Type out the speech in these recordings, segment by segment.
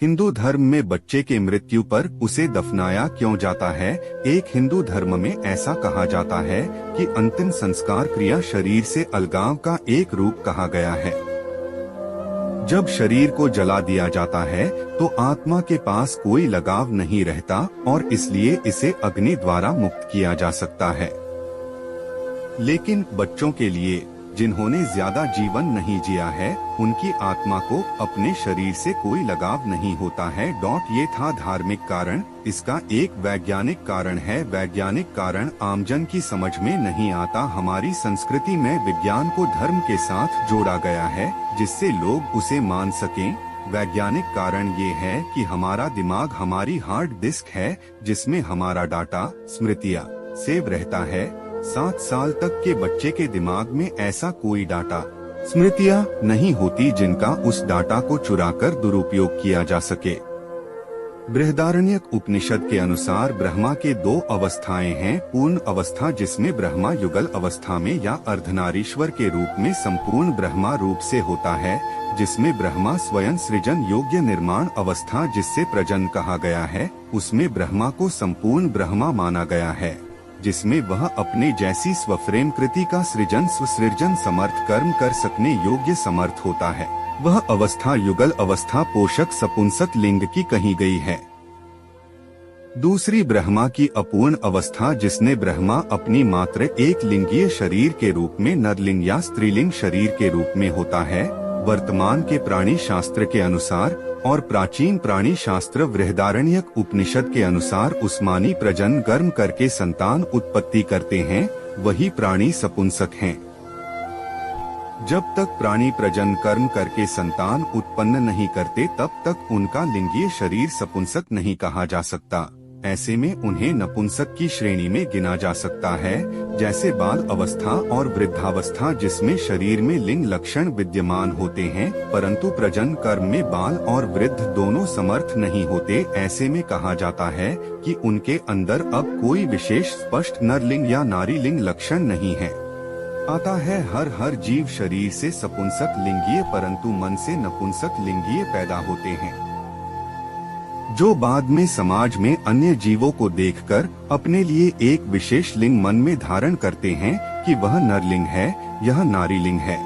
हिंदू धर्म में बच्चे के मृत्यु पर उसे दफनाया क्यों जाता है? एक हिंदू धर्म में ऐसा कहा जाता है कि अंतिम संस्कार क्रिया शरीर से अलगाव का एक रूप कहा गया है। जब शरीर को जला दिया जाता है तो आत्मा के पास कोई लगाव नहीं रहता और इसलिए इसे अग्नि द्वारा मुक्त किया जा सकता है। लेकिन बच्चों के लिए, जिन्होंने ज्यादा जीवन नहीं जिया है, उनकी आत्मा को अपने शरीर से कोई लगाव नहीं होता है। ये था धार्मिक कारण। इसका एक वैज्ञानिक कारण है। वैज्ञानिक कारण आमजन की समझ में नहीं आता। हमारी संस्कृति में विज्ञान को धर्म के साथ जोड़ा गया है जिससे लोग उसे मान सकें। वैज्ञानिक कारण ये है कि हमारा दिमाग हमारी हार्ड डिस्क है जिसमें हमारा डाटा, स्मृतियाँ सेव रहता है। 7 साल तक के बच्चे के दिमाग में ऐसा कोई डाटा, स्मृतियाँ नहीं होती जिनका उस डाटा को चुराकर दुरुपयोग किया जा सके। बृहदारण्यक उपनिषद के अनुसार ब्रह्मा के 2 अवस्थाएं हैं। पूर्ण अवस्था जिसमें ब्रह्मा युगल अवस्था में या अर्धनारीश्वर के रूप में संपूर्ण ब्रह्मा रूप से होता है, जिसमें ब्रह्मा स्वयं सृजन योग्य निर्माण अवस्था जिससे प्रजन कहा गया है, उसमें ब्रह्मा को संपूर्ण ब्रह्मा माना गया है, जिसमें वह अपने जैसी स्वफ्रेम कृति का सृजन स्वसृजन समर्थ कर्म कर सकने योग्य समर्थ होता है। वह अवस्था युगल अवस्था पोषक सपुंसक लिंग की कही गई है। दूसरी ब्रह्मा की अपूर्ण अवस्था जिसने ब्रह्मा अपनी मात्र एक लिंगीय शरीर के रूप में नरलिंग या स्त्रीलिंग शरीर के रूप में होता है। वर्तमान के प्राणी शास्त्र के अनुसार और प्राचीन प्राणी शास्त्र बृहदारण्यक उपनिषद के अनुसार उस्मानी प्रजन कर्म करके संतान उत्पत्ति करते हैं, वही प्राणी सपुंसक हैं। जब तक प्राणी प्रजन कर्म करके संतान उत्पन्न नहीं करते तब तक उनका लिंगीय शरीर सपुंसक नहीं कहा जा सकता। ऐसे में उन्हें नपुंसक की श्रेणी में गिना जा सकता है। जैसे बाल अवस्था और वृद्धावस्था जिसमें शरीर में लिंग लक्षण विद्यमान होते हैं परंतु प्रजन कर्म में बाल और वृद्ध दोनों समर्थ नहीं होते। ऐसे में कहा जाता है कि उनके अंदर अब कोई विशेष स्पष्ट नरलिंग या नारीलिंग लक्षण नहीं है। आता है हर जीव शरीर से सपुंसक लिंगीय परंतु मन से नपुंसक लिंगीय पैदा होते हैं, जो बाद में समाज में अन्य जीवों को देखकर अपने लिए एक विशेष लिंग मन में धारण करते हैं कि वह नरलिंग है, यह नारीलिंग है।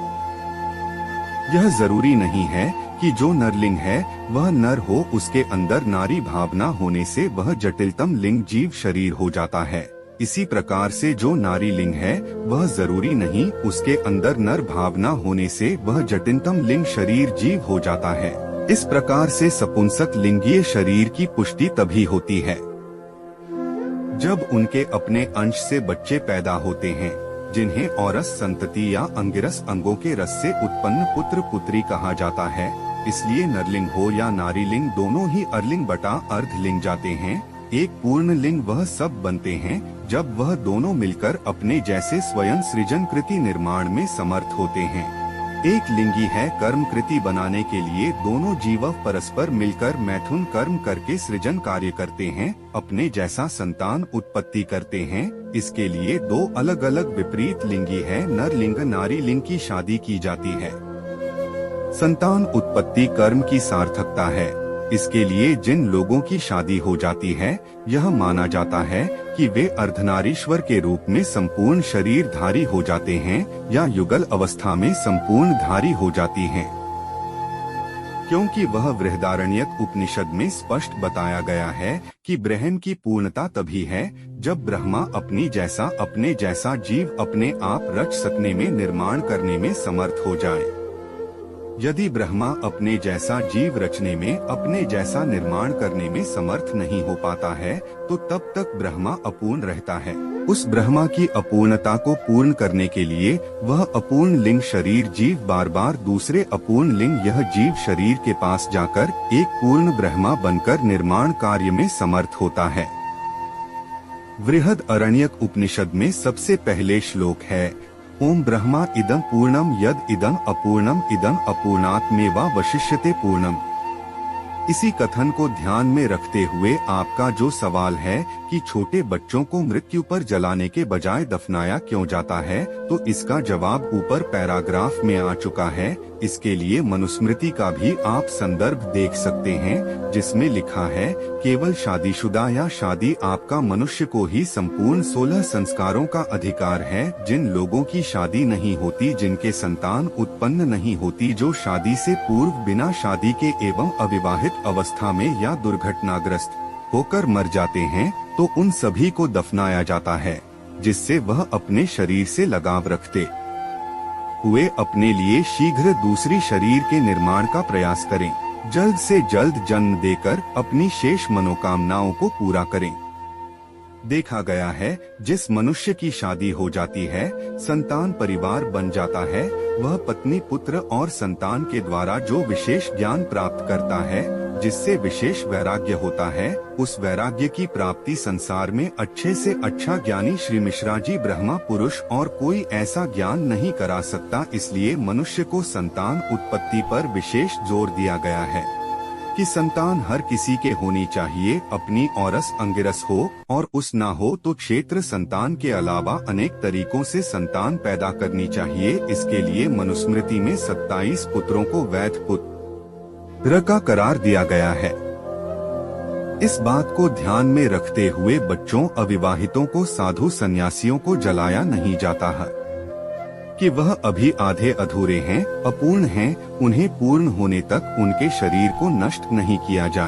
यह जरूरी नहीं है कि जो नरलिंग है वह नर हो। उसके अंदर नारी भावना होने से वह जटिलतम लिंग जीव शरीर हो जाता है। इसी प्रकार से जो नारीलिंग है वह जरूरी नहीं उसके अंदर नर भावना होने से वह जटिलतम लिंग शरीर जीव हो जाता है। इस प्रकार से सपुंसक लिंगीय शरीर की पुष्टि तभी होती है जब उनके अपने अंश से बच्चे पैदा होते हैं, जिन्हें औरस संतति या अंगिरस अंगों के रस से उत्पन्न पुत्र पुत्री कहा जाता है। इसलिए नरलिंग हो या नारीलिंग दोनों ही अर्लिंग बटा अर्धलिंग जाते हैं। एक पूर्ण लिंग वह सब बनते हैं जब वह दोनों मिलकर अपने जैसे स्वयं सृजन कृति निर्माण में समर्थ होते हैं। एक लिंगी है कर्म कृति बनाने के लिए दोनों जीव परस्पर मिलकर मैथुन कर्म करके सृजन कार्य करते हैं, अपने जैसा संतान उत्पत्ति करते हैं। इसके लिए 2 अलग अलग विपरीत लिंगी है नर लिंग नारी लिंग की शादी की जाती है। संतान उत्पत्ति कर्म की सार्थकता है। इसके लिए जिन लोगों की शादी हो जाती है यह माना जाता है कि वे अर्धनारीश्वर के रूप में संपूर्ण शरीरधारी हो जाते हैं या युगल अवस्था में संपूर्ण धारी हो जाती हैं, क्योंकि वह बृहदारण्यक उपनिषद में स्पष्ट बताया गया है कि ब्रह्म की पूर्णता तभी है जब ब्रह्मा अपने जैसा जीव अपने आप रच सकने में निर्माण करने में समर्थ हो जाए। यदि ब्रह्मा अपने जैसा जीव रचने में अपने जैसा निर्माण करने में समर्थ नहीं हो पाता है तो तब तक ब्रह्मा अपूर्ण रहता है। उस ब्रह्मा की अपूर्णता को पूर्ण करने के लिए वह अपूर्ण लिंग शरीर जीव बार बार दूसरे अपूर्ण लिंग यह जीव शरीर के पास जाकर एक पूर्ण ब्रह्मा बनकर निर्माण कार्य में समर्थ होता है। बृहदारण्यक उपनिषद में सबसे पहले श्लोक है, ओम ब्रह्मा इदं पूर्णम यद इदं अपूर्णम इदं अपूर्णात्मेवा वशिष्यते पूर्णम। इसी कथन को ध्यान में रखते हुए आपका जो सवाल है कि छोटे बच्चों को मृत्यु पर जलाने के बजाय दफनाया क्यों जाता है, तो इसका जवाब ऊपर पैराग्राफ में आ चुका है। इसके लिए मनुस्मृति का भी आप संदर्भ देख सकते हैं, जिसमें लिखा है, केवल शादीशुदा या शादी आपका मनुष्य को ही संपूर्ण 16 संस्कारों का अधिकार है। जिन लोगों की शादी नहीं होती, जिनके संतान उत्पन्न नहीं होती, जो शादी से पूर्व बिना शादी के एवं अविवाहित अवस्था में या दुर्घटनाग्रस्त होकर मर जाते हैं, तो उन सभी को दफनाया जाता है, जिससे वह अपने शरीर से लगाव रखते हुए अपने लिए शीघ्र दूसरी शरीर के निर्माण का प्रयास करें। जल्द से जल्द जन्म देकर अपनी शेष मनोकामनाओं को पूरा करें। देखा गया है, जिस मनुष्य की शादी हो जाती है, संतान परिवार बन जाता है, वह पत्नी, पुत्र और संतान के द्वारा जो विशेष ज्ञान प्राप्त करता है, जिससे विशेष वैराग्य होता है, उस वैराग्य की प्राप्ति संसार में अच्छे से अच्छा ज्ञानी श्री मिश्रा जी ब्रह्मा पुरुष और कोई ऐसा ज्ञान नहीं करा सकता। इसलिए मनुष्य को संतान उत्पत्ति पर विशेष जोर दिया गया है कि संतान हर किसी के होनी चाहिए, अपनी औरस अंगिरस हो और उस ना हो तो क्षेत्र संतान के अलावा अनेक तरीकों से संतान पैदा करनी चाहिए। इसके लिए मनुस्मृति में 27 पुत्रों को वैध पुत्र का करार दिया गया है। इस बात को ध्यान में रखते हुए बच्चों, अविवाहितों को, साधु सन्यासियों को जलाया नहीं जाता है कि वह अभी आधे अधूरे हैं, अपूर्ण हैं, उन्हें पूर्ण होने तक उनके शरीर को नष्ट नहीं किया जाए।